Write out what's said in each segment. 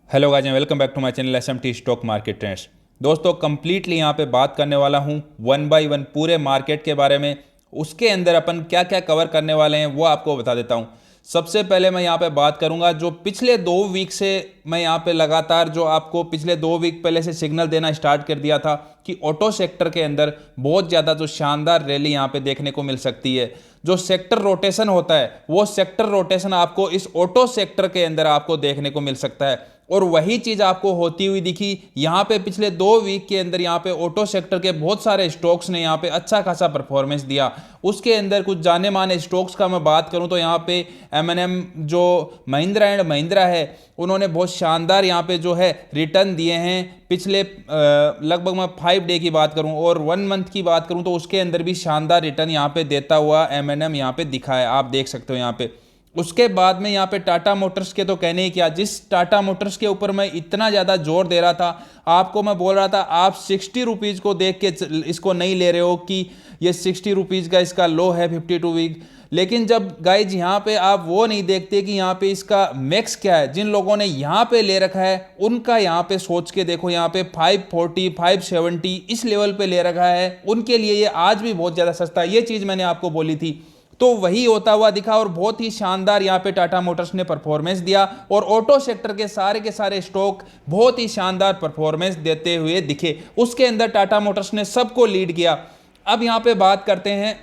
Hello guys, welcome back to my channel SMT stock market trends. दोस्तों completely यहाँ पे बात करने वाला हूँ वन बाय वन पूरे मार्केट के बारे में। उसके अंदर अपन क्या क्या कवर करने वाले हैं वो आपको बता देता हूँ। सबसे पहले मैं यहाँ पे बात करूँगा जो पिछले 2 वीक से मैं यहाँ पे लगातार जो आपको पिछले 2 वीक पहले से सिग्नल देना स्टार्ट कर दिया था कि ऑटो सेक्टर के अंदर बहुत ज़्यादा जो शानदार रैली यहाँ पे देखने को मिल सकती है। जो सेक्टर रोटेशन होता है वो सेक्टर रोटेशन आपको इस ऑटो सेक्टर के अंदर आपको देखने को मिल सकता है और वही चीज़ आपको होती हुई दिखी यहाँ पे पिछले 2 वीक के अंदर। यहाँ पे ऑटो सेक्टर के बहुत सारे स्टॉक्स ने यहाँ पे अच्छा खासा परफॉर्मेंस दिया। उसके अंदर कुछ जाने माने स्टॉक्स का मैं बात करूँ तो यहाँ पे M&M जो महिंद्रा एंड महिंद्रा है उन्होंने बहुत शानदार यहाँ पे जो है रिटर्न दिए हैं। पिछले लगभग मैं 5 डे की बात करूँ और 1 मंथ की बात करूँ तो उसके अंदर भी शानदार रिटर्न यहाँ पे देता हुआ M&M यहाँ पे दिखा है, आप देख सकते हो यहाँ पे। उसके बाद में यहाँ पे टाटा मोटर्स के तो कहने ही क्या, जिस टाटा मोटर्स के ऊपर मैं इतना ज़्यादा जोर दे रहा था, आपको मैं बोल रहा था आप 60 रुपीज़ को देख के इसको नहीं ले रहे हो कि ये 60 रुपीज़ का इसका लो है 52 वीक। लेकिन जब गाइज यहाँ पे आप वो नहीं देखते कि यहाँ पे इसका मैक्स क्या है, जिन लोगों ने यहाँ पे ले रखा है उनका यहाँ पे सोच के देखो, यहाँ पे 540 570 इस लेवल पे ले रखा है, उनके लिए ये आज भी बहुत ज़्यादा सस्ता है। ये चीज़ मैंने आपको बोली थी तो वही होता हुआ दिखा और बहुत ही शानदार यहाँ पे टाटा मोटर्स ने परफॉर्मेंस दिया और ऑटो सेक्टर के सारे स्टॉक बहुत ही शानदार परफॉर्मेंस देते हुए दिखे। उसके अंदर टाटा मोटर्स ने सबको लीड किया। अब यहाँ पे बात करते हैं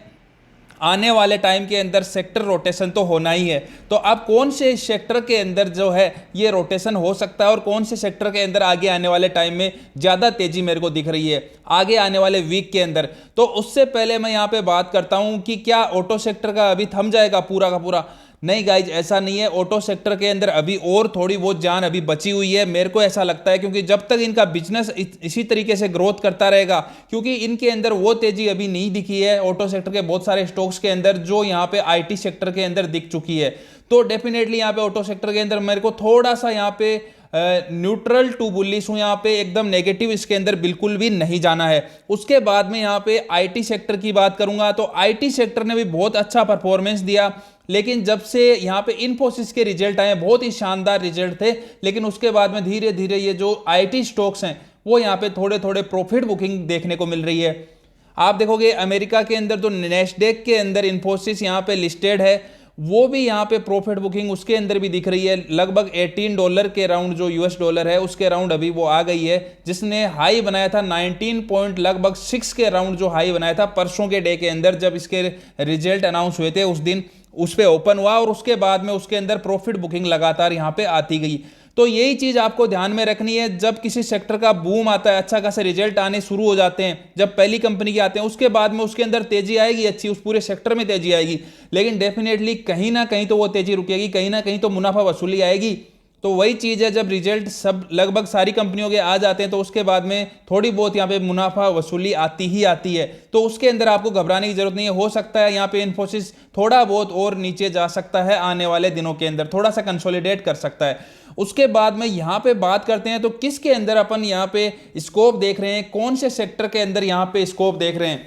आने वाले टाइम के अंदर सेक्टर रोटेशन तो होना ही है, तो अब कौन से सेक्टर के अंदर जो है ये रोटेशन हो सकता है और कौन से सेक्टर के अंदर आगे आने वाले टाइम में ज़्यादा तेजी मेरे को दिख रही है आगे आने वाले वीक के अंदर। तो उससे पहले मैं यहाँ पे बात करता हूँ कि क्या ऑटो सेक्टर का अभी थम जाएगा पूरा का पूरा? नहीं गाइज, ऐसा नहीं है। ऑटो सेक्टर के अंदर अभी और थोड़ी बहुत जान अभी बची हुई है, मेरे को ऐसा लगता है, क्योंकि जब तक इनका बिजनेस इसी तरीके से ग्रोथ करता रहेगा, क्योंकि इनके अंदर वो तेजी अभी नहीं दिखी है ऑटो सेक्टर के बहुत सारे स्टॉक्स के अंदर जो यहाँ पे आईटी सेक्टर के अंदर दिख चुकी है। तो डेफिनेटली यहाँ पे ऑटो सेक्टर के अंदर मेरे को थोड़ा सा यहाँ पे न्यूट्रल टू बुलिश हूं, यहाँ पे एकदम नेगेटिव इसके अंदर बिल्कुल भी नहीं जाना है। उसके बाद में यहाँ पे आईटी सेक्टर की बात करूंगा तो आईटी सेक्टर ने भी बहुत अच्छा परफॉर्मेंस दिया, लेकिन जब से यहाँ पे इन्फोसिस के रिजल्ट आए बहुत ही शानदार रिजल्ट थे, लेकिन उसके बाद में धीरे धीरे ये जो आईटी स्टॉक्स हैं वो यहाँ पे थोड़े थोड़े प्रॉफिट बुकिंग देखने को मिल रही है। आप देखोगे अमेरिका के अंदर जो नैस्डैक के अंदर इन्फोसिस यहाँ पे लिस्टेड है वो भी यहाँ पे प्रॉफिट बुकिंग उसके अंदर भी दिख रही है। लगभग $18 के राउंड जो यूएस डॉलर है उसके राउंड अभी वो आ गई है, जिसने हाई बनाया था 19 पॉइंट लगभग 6 के राउंड जो हाई बनाया था परसों के डे के अंदर, जब इसके रिजल्ट अनाउंस हुए थे उस दिन उस पर ओपन हुआ और उसके बाद में उसके अंदर प्रॉफिट बुकिंग लगातार यहाँ पे आती गई। तो यही चीज आपको ध्यान में रखनी है, जब किसी सेक्टर का बूम आता है, अच्छा खासा रिजल्ट आने शुरू हो जाते हैं, जब पहली कंपनी के आते हैं उसके बाद में उसके अंदर तेजी आएगी अच्छी, उस पूरे सेक्टर में तेजी आएगी, लेकिन डेफिनेटली कहीं ना कहीं तो वो तेजी रुकेगी, कहीं ना कहीं तो मुनाफा वसूली आएगी। तो वही चीज़ है, जब रिजल्ट सब लगभग सारी कंपनियों के आ जाते हैं तो उसके बाद में थोड़ी बहुत यहाँ पे मुनाफा वसूली आती ही आती है, तो उसके अंदर आपको घबराने की जरूरत नहीं है। हो सकता है यहाँ पे इन्फोसिस थोड़ा बहुत और नीचे जा सकता है आने वाले दिनों के अंदर, थोड़ा सा कंसोलिडेट कर सकता है। उसके बाद में यहाँ पे बात करते हैं तो किसके अंदर अपन यहाँ पे स्कोप देख रहे हैं, कौन से सेक्टर के अंदर यहाँ पे स्कोप देख रहे हैं।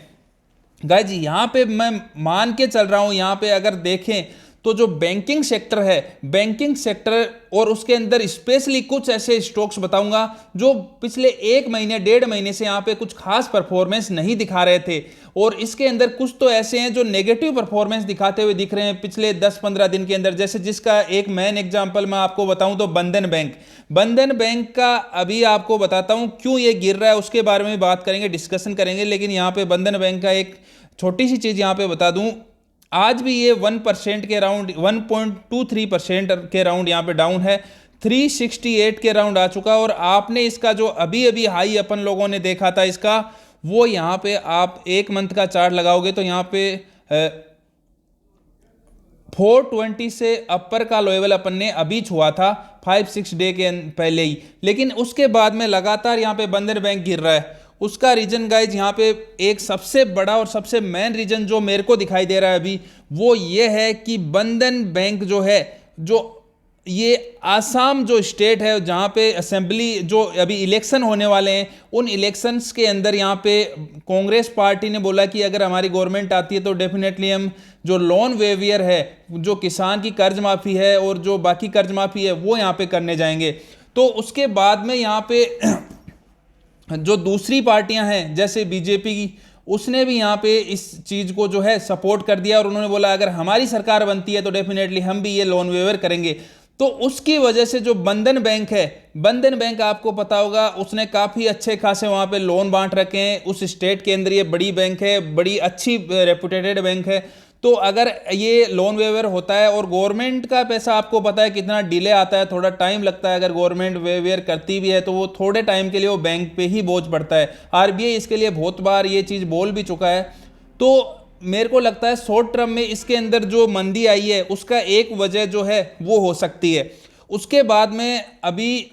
गाइज यहाँ पे मैं मान के चल रहा हूँ, यहाँ पे अगर देखें तो जो बैंकिंग सेक्टर है, बैंकिंग सेक्टर और उसके अंदर स्पेशली कुछ ऐसे स्टॉक्स बताऊंगा जो पिछले 1 महीने 1.5 महीने से यहाँ पे कुछ खास परफॉर्मेंस नहीं दिखा रहे थे, और इसके अंदर कुछ तो ऐसे हैं जो नेगेटिव परफॉर्मेंस दिखाते हुए दिख रहे हैं पिछले 10-15 दिन के अंदर। जैसे जिसका एक मेन एग्जांपल मैं आपको बताऊं तो बंधन बैंक। बंधन बैंक का अभी आपको बताता हूं क्यों ये गिर रहा है, उसके बारे में बात करेंगे, डिस्कशन करेंगे। लेकिन यहाँ पे बंधन बैंक का एक छोटी सी चीज यहाँ पे बता दूं, आज भी ये 1% के राउंड 1.23% के राउंड यहाँ पे डाउन है, 368 के राउंड आ चुका। और आपने इसका जो अभी अभी हाई अपन लोगों ने देखा था इसका, वो यहाँ पे आप 1 मंथ का चार्ट लगाओगे तो यहाँ पे 420 से अपर का लेवल अपन ने अभी छुआ था 5-6 डे के पहले ही, लेकिन उसके बाद में लगातार यहाँ पे बंधन बैंक गिर रहा है। उसका रीजन गाइज यहाँ पे एक सबसे बड़ा और सबसे मेन रीजन जो मेरे को दिखाई दे रहा है अभी, वो ये है कि बंधन बैंक जो है, जो ये आसाम जो स्टेट है जहाँ पे असेंबली जो अभी इलेक्शन होने वाले हैं, उन इलेक्शंस के अंदर यहाँ पे कांग्रेस पार्टी ने बोला कि अगर हमारी गवर्नमेंट आती है तो डेफिनेटली हम जो लोन वेवियर है, जो किसान की कर्ज माफ़ी है और जो बाकी कर्ज माफ़ी है, वो यहाँ पे करने जाएंगे। तो उसके बाद में यहाँ पे जो दूसरी पार्टियां हैं जैसे बीजेपी की, उसने भी यहाँ पे इस चीज़ को जो है सपोर्ट कर दिया और उन्होंने बोला अगर हमारी सरकार बनती है तो डेफिनेटली हम भी ये लोन वेवर करेंगे। तो उसकी वजह से जो बंधन बैंक है, बंधन बैंक आपको पता होगा उसने काफ़ी अच्छे खासे वहाँ पे लोन बांट रखे हैं। उस स्टेट के अंदर ये बड़ी बैंक है, बड़ी अच्छी रेपुटेटेड बैंक है। तो अगर ये लोन वेवर होता है और गवर्नमेंट का पैसा आपको पता है कितना डिले आता है, थोड़ा टाइम लगता है। अगर गवर्नमेंट वेवर करती भी है तो वो थोड़े टाइम के लिए वो बैंक पे ही बोझ पड़ता है। आरबीआई इसके लिए बहुत बार ये चीज़ बोल भी चुका है। तो मेरे को लगता है शॉर्ट टर्म में इसके अंदर जो मंदी आई है उसका एक वजह जो है वो हो सकती है। उसके बाद में अभी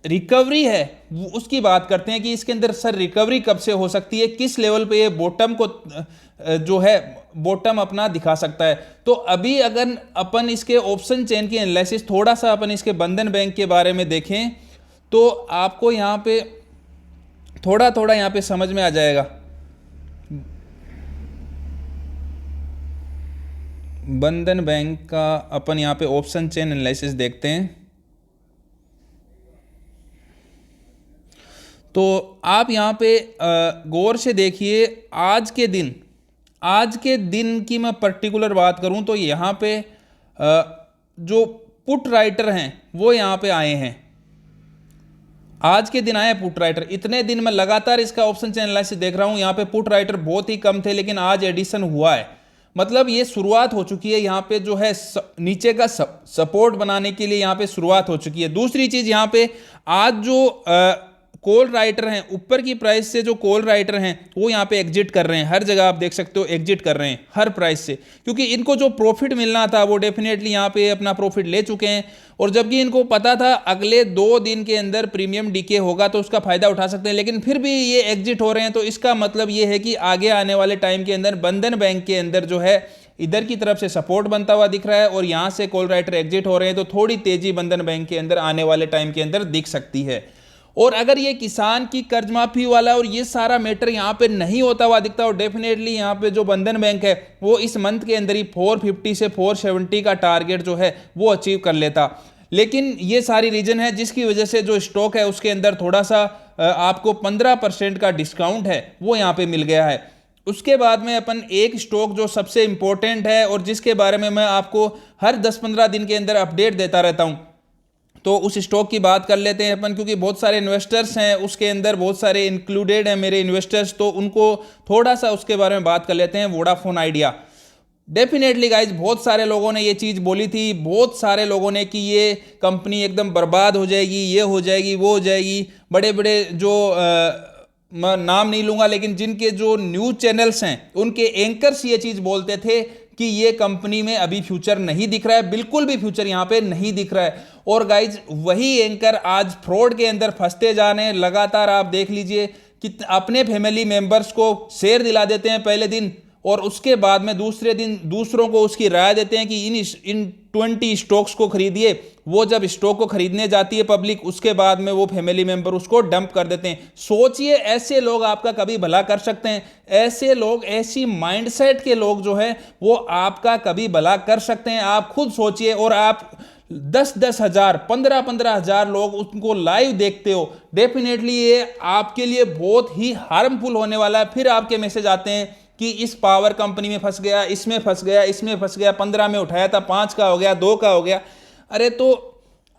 रिकवरी है उसकी बात करते हैं कि इसके अंदर सर रिकवरी कब से हो सकती है, किस लेवल पे ये बॉटम को जो है बॉटम अपना दिखा सकता है। तो अभी अगर अपन इसके ऑप्शन चेन की एनालिसिस थोड़ा सा अपन इसके बंधन बैंक के बारे में देखें तो आपको यहाँ पे थोड़ा थोड़ा यहाँ पे समझ में आ जाएगा। बंधन बैंक का अपन यहाँ पे ऑप्शन चेन एनालिसिस देखते हैं तो आप यहाँ पे गौर से देखिए। आज के दिन की मैं पर्टिकुलर बात करूँ तो यहाँ पे जो पुट राइटर हैं वो यहाँ पे आए हैं। आज के दिन आए पुट राइटर। इतने दिन में लगातार इसका ऑप्शन चेन एनालिसिस देख रहा हूँ, यहाँ पे पुट राइटर बहुत ही कम थे लेकिन आज एडिशन हुआ है। मतलब ये शुरुआत हो चुकी है, यहाँ पे जो है नीचे का सपोर्ट बनाने के लिए यहाँ पे शुरुआत हो चुकी है। दूसरी चीज यहाँ पे आज जो कॉल राइटर हैं, ऊपर की प्राइस से जो कॉल राइटर हैं वो यहाँ पे एग्जिट कर रहे हैं। हर जगह आप देख सकते हो एग्जिट कर रहे हैं हर प्राइस से, क्योंकि इनको जो प्रॉफिट मिलना था वो डेफिनेटली यहाँ पे अपना प्रॉफिट ले चुके हैं। और जबकि इनको पता था अगले 2 दिन के अंदर प्रीमियम डीके होगा तो उसका फायदा उठा सकते हैं, लेकिन फिर भी ये एग्जिट हो रहे हैं। तो इसका मतलब ये है कि आगे आने वाले टाइम के अंदर बंधन बैंक के अंदर जो है इधर की तरफ से सपोर्ट बनता हुआ दिख रहा है और यहाँ से कॉल राइटर एग्जिट हो रहे हैं। तो थोड़ी तेजी बंधन बैंक के अंदर आने वाले टाइम के अंदर दिख सकती है। और अगर ये किसान की कर्ज माफी वाला और ये सारा मैटर यहाँ पे नहीं होता हुआ दिखता, और डेफिनेटली यहाँ पे जो बंधन बैंक है वो इस मंथ के अंदर ही 450 से 470 का टारगेट जो है वो अचीव कर लेता। लेकिन ये सारी रीजन है जिसकी वजह से जो स्टॉक है उसके अंदर थोड़ा सा आपको 15% का डिस्काउंट है वो यहाँ पे मिल गया है। उसके बाद में अपन एक स्टॉक जो सबसे इंपॉर्टेंट है और जिसके बारे में मैं आपको हर 10-15 दिन के अंदर अपडेट देता रहता हूँ, तो उस स्टॉक की बात कर लेते हैं अपन, क्योंकि बहुत सारे इन्वेस्टर्स हैं उसके अंदर, बहुत सारे इंक्लूडेड हैं मेरे इन्वेस्टर्स, तो उनको थोड़ा सा उसके बारे में बात कर लेते हैं। Vodafone idea. डेफिनेटली गाइज बहुत सारे लोगों ने ये चीज़ बोली थी, बहुत सारे लोगों ने कि ये कंपनी एकदम बर्बाद हो जाएगी, ये हो जाएगी, वो हो जाएगी। बड़े बड़े जो मैं नाम नहीं लूंगा लेकिन जिनके जो न्यूज़ चैनल्स हैं उनके एंकर्स ये चीज़ बोलते थे कि ये कंपनी में अभी फ्यूचर नहीं दिख रहा है, बिल्कुल भी फ्यूचर यहाँ पे नहीं दिख रहा है। और गाइज वही एंकर आज फ्रॉड के अंदर फंसते जा रहे हैं। लगातार आप देख लीजिए कि अपने फैमिली मेंबर्स को शेयर दिला देते हैं पहले दिन और उसके बाद में दूसरे दिन दूसरों को उसकी राय देते हैं कि इन 20 स्टॉक्स को खरीदिए। वो जब स्टॉक को खरीदने जाती है पब्लिक, उसके बाद में वो फैमिली मेंबर उसको डंप कर देते हैं। सोचिए ऐसे लोग आपका कभी भला कर सकते हैं? ऐसे लोग, ऐसी माइंडसेट के लोग जो है वो आपका कभी भला कर सकते हैं? आप खुद सोचिए। और आप 10-10 हजार, 15-15 हजार लोग उनको लाइव देखते हो, डेफिनेटली ये आपके लिए बहुत ही हार्मफुल होने वाला है। फिर आपके मैसेज आते हैं कि इस पावर कंपनी में फंस गया, इसमें फंस गया, इसमें फंस गया, 15 में उठाया था 5 का हो गया, 2 का हो गया। अरे तो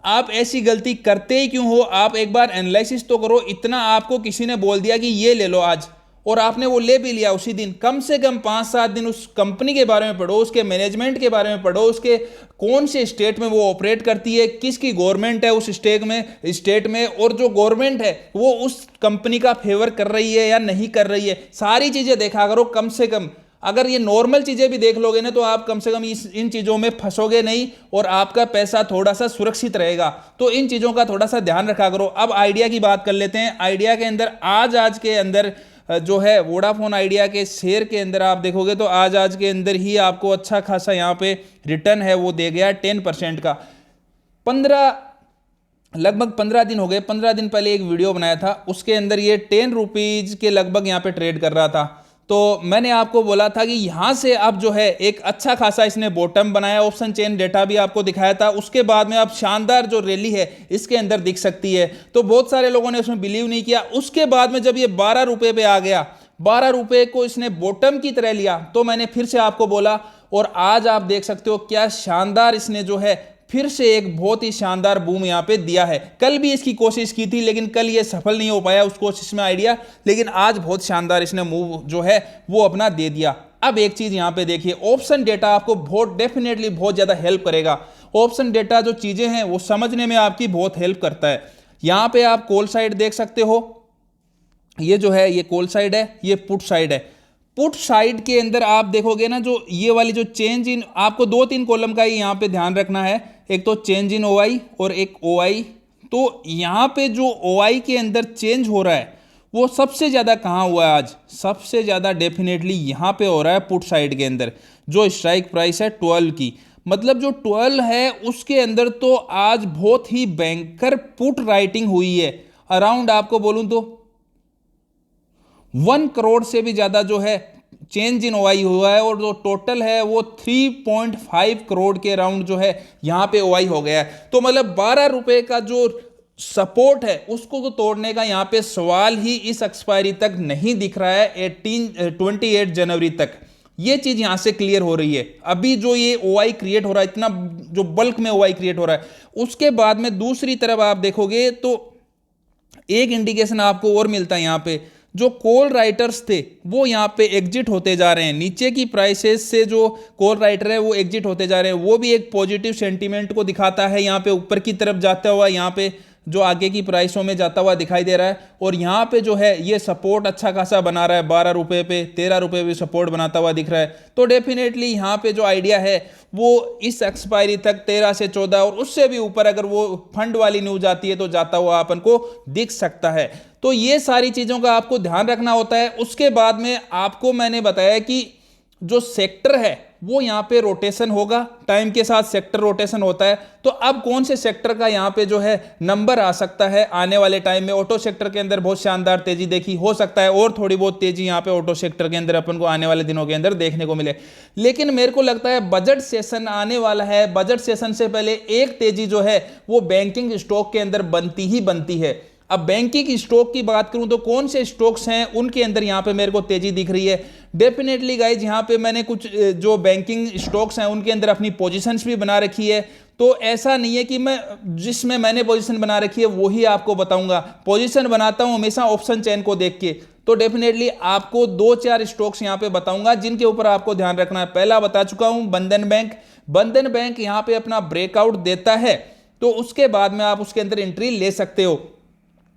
आप ऐसी गलती करते ही क्यों हो? आप एक बार एनालिसिस तो करो। इतना आपको किसी ने बोल दिया कि ये ले लो आज, और आपने वो ले भी लिया उसी दिन। कम से कम 5-7 दिन उस कंपनी के बारे में पढ़ो, उसके मैनेजमेंट के बारे में पढ़ो, उसके कौन से स्टेट में वो ऑपरेट करती है, किसकी गवर्नमेंट है उस स्टेट में, और जो गवर्नमेंट है वो उस कंपनी का फेवर कर रही है या नहीं कर रही है। सारी चीजें देखा करो कम से कम। अगर ये नॉर्मल चीजें भी देख लोगे ना तो आप कम से कम इन चीजों में फंसोगे नहीं और आपका पैसा थोड़ा सा सुरक्षित रहेगा। तो इन चीजों का थोड़ा सा ध्यान रखा करो। अब आइडिया की बात कर लेते हैं। आइडिया के अंदर आज के अंदर जो है वोडाफोन आइडिया के शेयर के अंदर आप देखोगे तो आज के अंदर ही आपको अच्छा खासा यहाँ पे रिटर्न है वो दे गया 10% का। लगभग 15 दिन हो गए। 15 दिन पहले एक वीडियो बनाया था, उसके अंदर ये 10 रुपीज के लगभग यहाँ पे ट्रेड कर रहा था। तो मैंने आपको बोला था कि यहाँ से अब जो है एक अच्छा खासा इसने बॉटम बनाया, ऑप्शन चेन डेटा भी आपको दिखाया था, उसके बाद में अब शानदार जो रैली है इसके अंदर दिख सकती है। तो बहुत सारे लोगों ने उसमें बिलीव नहीं किया। उसके बाद में जब ये 12 रुपये पे आ गया, 12 रुपये को इसने बॉटम की तरह लिया, तो मैंने फिर से आपको बोला, और आज आप देख सकते हो क्या शानदार इसने जो है फिर से एक बहुत ही शानदार बूम यहाँ पे दिया है। कल भी इसकी कोशिश की थी लेकिन कल ये सफल नहीं हो पाया उस कोशिश में आइडिया, लेकिन आज बहुत शानदार इसने मूव जो है वो अपना दे दिया। अब एक चीज यहाँ पे देखिए, ऑप्शन डेटा आपको बहुत डेफिनेटली बहुत ज्यादा हेल्प करेगा। ऑप्शन डेटा जो चीजें हैं वो समझने में आपकी बहुत हेल्प करता है। यहाँ पे आप कॉल साइड देख सकते हो, ये जो है ये कॉल साइड है, ये पुट साइड है। पुट साइड के अंदर आप देखोगे ना, जो ये वाली जो चेंज इन, आपको 2-3 कॉलम का ही यहाँ पे ध्यान रखना है, एक तो चेंज इन ओआई और एक ओआई। तो यहाँ पे जो ओआई के अंदर चेंज हो रहा है वो सबसे ज़्यादा कहाँ हुआ है आज? सबसे ज़्यादा डेफिनेटली यहाँ पे हो रहा है पुट साइड के अंदर। जो स्ट्राइक प्राइस है 12 की, मतलब जो 12 है उसके अंदर तो आज बहुत ही भयंकर पुट राइटिंग हुई है। अराउंड आपको बोलूँ तो 1 करोड़ से भी ज्यादा जो है चेंज इन ओआई हुआ है, और जो टोटल है वो 3.5 करोड़ के अराउंड जो है यहाँ पे ओआई हो गया है। तो मतलब 12 रुपए का जो सपोर्ट है उसको तो तोड़ने का यहाँ पे सवाल ही इस एक्सपायरी तक नहीं दिख रहा है, 28 जनवरी तक। ये चीज यहां से क्लियर हो रही है। अभी जो ये ओआई क्रिएट हो रहा है, इतना जो बल्क में ओआई क्रिएट हो रहा है, उसके बाद में दूसरी तरफ आप देखोगे तो एक इंडिकेशन आपको और मिलता है। यहाँ पे जो कॉल राइटर्स थे वो यहाँ पे एग्जिट होते जा रहे हैं, नीचे की प्राइसेस से जो कॉल राइटर है वो एग्जिट होते जा रहे हैं, वो भी एक पॉजिटिव सेंटीमेंट को दिखाता है। यहाँ पे ऊपर की तरफ जाता हुआ, यहाँ पे जो आगे की प्राइसों में जाता हुआ दिखाई दे रहा है, और यहाँ पे जो है ये सपोर्ट अच्छा खासा बना रहा है 12 रुपये पे, 13 रुपये पे सपोर्ट बनाता हुआ दिख रहा है। तो डेफिनेटली यहाँ पे जो आइडिया है वो इस एक्सपायरी तक 13 से 14 और उससे भी ऊपर अगर वो फंड वाली न्यूज आती है तो जाता हुआ अपन को दिख सकता है। तो ये सारी चीज़ों का आपको ध्यान रखना होता है। उसके बाद में आपको मैंने बताया कि जो सेक्टर है वो यहाँ पे रोटेशन होगा, टाइम के साथ सेक्टर रोटेशन होता है। तो अब कौन से सेक्टर का यहाँ पे जो है नंबर आ सकता है आने वाले टाइम में? ऑटो सेक्टर के अंदर बहुत शानदार तेजी देखी, हो सकता है और थोड़ी बहुत तेजी यहाँ पे ऑटो सेक्टर के अंदर अपन को आने वाले दिनों के अंदर देखने को मिले। लेकिन मेरे को लगता है बजट सेशन आने वाला है, बजट सेशन से पहले एक तेजी जो है वो बैंकिंग स्टॉक के अंदर बनती ही बनती है। अब बैंकिंग स्टॉक की बात करूं तो कौन से स्टॉक्स हैं उनके अंदर यहां पे मेरे को तेजी दिख रही है। डेफिनेटली गाइज यहां पे मैंने कुछ जो बैंकिंग स्टॉक्स हैं उनके अंदर अपनी पोजीशंस भी बना रखी है। तो ऐसा नहीं है कि मैं जिसमें मैंने पोजीशन बना रखी है वही आपको बताऊंगा। पोजीशन बनाता हूं हमेशा ऑप्शन चेन को देख के। तो डेफिनेटली आपको 2-4 स्टॉक्स यहां पे बताऊंगा जिनके ऊपर आपको ध्यान रखना है। पहला बता चुका हूं बंधन बैंक। बंधन बैंक यहां पे अपना ब्रेकआउट देता है तो उसके बाद में आप उसके अंदर एंट्री ले सकते हो।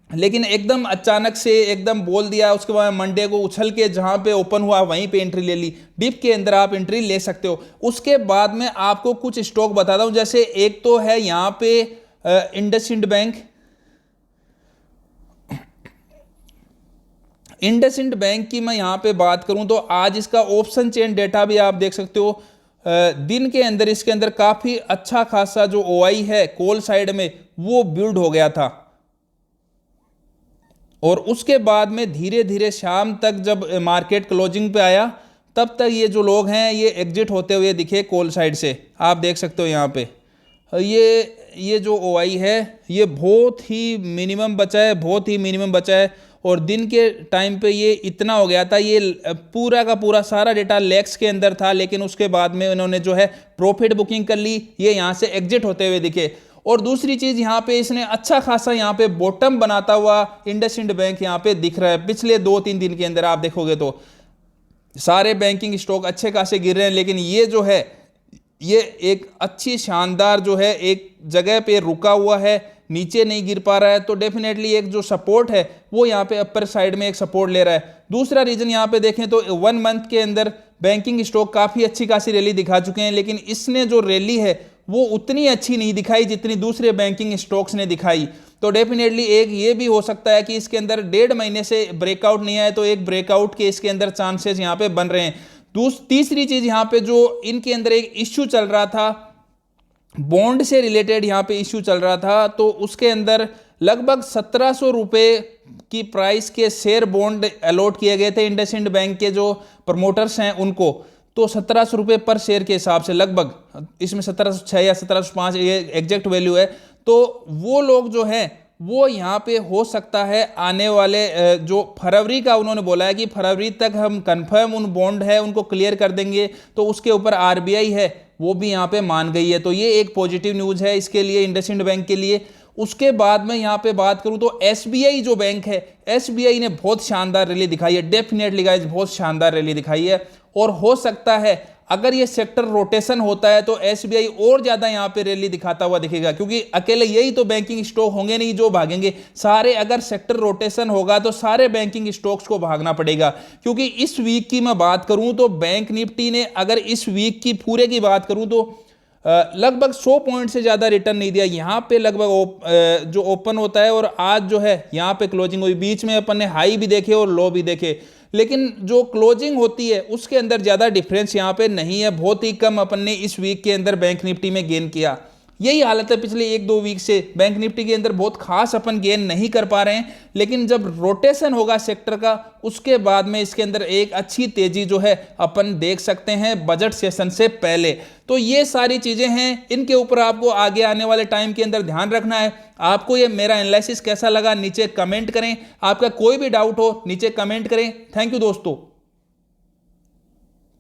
लेकिन एकदम अचानक से एकदम बोल दिया, उसके बाद मंडे को उछल के जहां पे ओपन हुआ वहीं पे एंट्री ले ली, डिप के अंदर आप एंट्री ले सकते हो। उसके बाद में आपको कुछ स्टॉक बताता हूं, जैसे एक तो है यहां पे इंडसइंड बैंक। इंडसइंड बैंक की मैं यहां पे बात करूं तो आज इसका ऑप्शन चेन डेटा भी आप देख सकते हो। दिन के अंदर इसके अंदर काफी अच्छा खासा जो ओआई है कॉल साइड में वो बिल्ड हो गया था, और उसके बाद में धीरे धीरे शाम तक जब मार्केट क्लोजिंग पे आया तब तक ये जो लोग हैं ये एग्जिट होते हुए दिखे कॉल साइड से। आप देख सकते हो यहाँ पे ये जो ओआई है ये बहुत ही मिनिमम बचा है, बहुत ही मिनिमम बचा है। और दिन के टाइम पे ये इतना हो गया था, ये पूरा का पूरा सारा डेटा लैक्स के अंदर था, लेकिन उसके बाद में इन्होंने जो है प्रॉफिट बुकिंग कर ली, ये यहाँ से एग्जिट होते हुए दिखे। और दूसरी चीज यहाँ पे इसने अच्छा खासा यहाँ पे बॉटम बनाता हुआ इंडसइंड बैंक यहाँ पे दिख रहा है। पिछले 2-3 दिन के अंदर आप देखोगे तो सारे बैंकिंग स्टॉक अच्छे खासे गिर रहे हैं, लेकिन ये जो है ये एक अच्छी शानदार जो है एक जगह पे रुका हुआ है, नीचे नहीं गिर पा रहा है। तो डेफिनेटली एक जो सपोर्ट है वो यहाँ पे अपर साइड में एक सपोर्ट ले रहा है। दूसरा रीजन यहाँ पे देखें तो 1 मंथ के अंदर बैंकिंग स्टॉक काफी अच्छी खासी रैली दिखा चुके हैं, लेकिन इसने जो रैली है वो उतनी अच्छी नहीं दिखाई जितनी दूसरे बैंकिंग स्टॉक्स ने दिखाई। तो डेफिनेटली एक ये भी हो सकता है कि इसके अंदर 1.5 महीने से ब्रेकआउट नहीं आए, तो एक ब्रेकआउट के इसके अंदर चांसेस यहाँ पे बन रहे हैं। तीसरी चीज यहाँ पे जो इनके अंदर एक इश्यू चल रहा था, बॉन्ड से रिलेटेड यहाँ पे इश्यू चल रहा था, तो उसके अंदर लगभग 1700 रुपये की प्राइस के शेयर बॉन्ड अलॉट किए गए थे इंडसइंड बैंक के जो प्रमोटर्स हैं उनको, तो 1700 रुपये पर शेयर के हिसाब से लगभग, इसमें 1706 या 1705 ये एग्जैक्ट वैल्यू है। तो वो लोग जो हैं वो यहाँ पे हो सकता है आने वाले जो फरवरी का उन्होंने बोला है कि फरवरी तक हम कंफर्म उन बॉन्ड है उनको क्लियर कर देंगे, तो उसके ऊपर आरबीआई है वो भी यहाँ पे मान गई है। तो ये एक पॉजिटिव न्यूज़ है इसके लिए, इंडसइंड बैंक के लिए। उसके बाद में यहाँ पे बात करूँ तो एसबीआई जो बैंक है, एसबीआई ने बहुत शानदार रैली दिखाई है, डेफिनेटली गाइस बहुत शानदार रैली दिखाई है। और हो सकता है अगर ये सेक्टर रोटेशन होता है तो एसबीआई और ज्यादा यहाँ पे रैली दिखाता हुआ दिखेगा, क्योंकि अकेले यही तो बैंकिंग स्टॉक होंगे नहीं जो भागेंगे, सारे अगर सेक्टर रोटेशन होगा तो सारे बैंकिंग स्टॉक्स को भागना पड़ेगा। क्योंकि इस वीक की मैं बात करूं तो बैंक निफ्टी ने, अगर इस वीक की पूरे की बात करूं तो लगभग 100 पॉइंट से ज्यादा रिटर्न नहीं दिया। यहाँ पे लगभग जो ओपन होता है और आज जो है यहाँ पे क्लोजिंग हुई, बीच में अपन ने हाई भी देखे और लो भी देखे, लेकिन जो क्लोजिंग होती है उसके अंदर ज्यादा डिफरेंस यहाँ पे नहीं है, बहुत ही कम अपन ने इस वीक के अंदर बैंक निफ्टी में गेन किया। यही हालत है पिछले 1-2 वीक से, बैंक निफ्टी के अंदर बहुत खास अपन गेन नहीं कर पा रहे हैं, लेकिन जब रोटेशन होगा सेक्टर का उसके बाद में इसके अंदर एक अच्छी तेजी जो है अपन देख सकते हैं बजट सेशन से पहले। तो ये सारी चीजें हैं, इनके ऊपर आपको आगे आने वाले टाइम के अंदर ध्यान रखना है। आपको ये मेरा एनालिसिस कैसा लगा नीचे कमेंट करें, आपका कोई भी डाउट हो नीचे कमेंट करें। थैंक यू दोस्तों।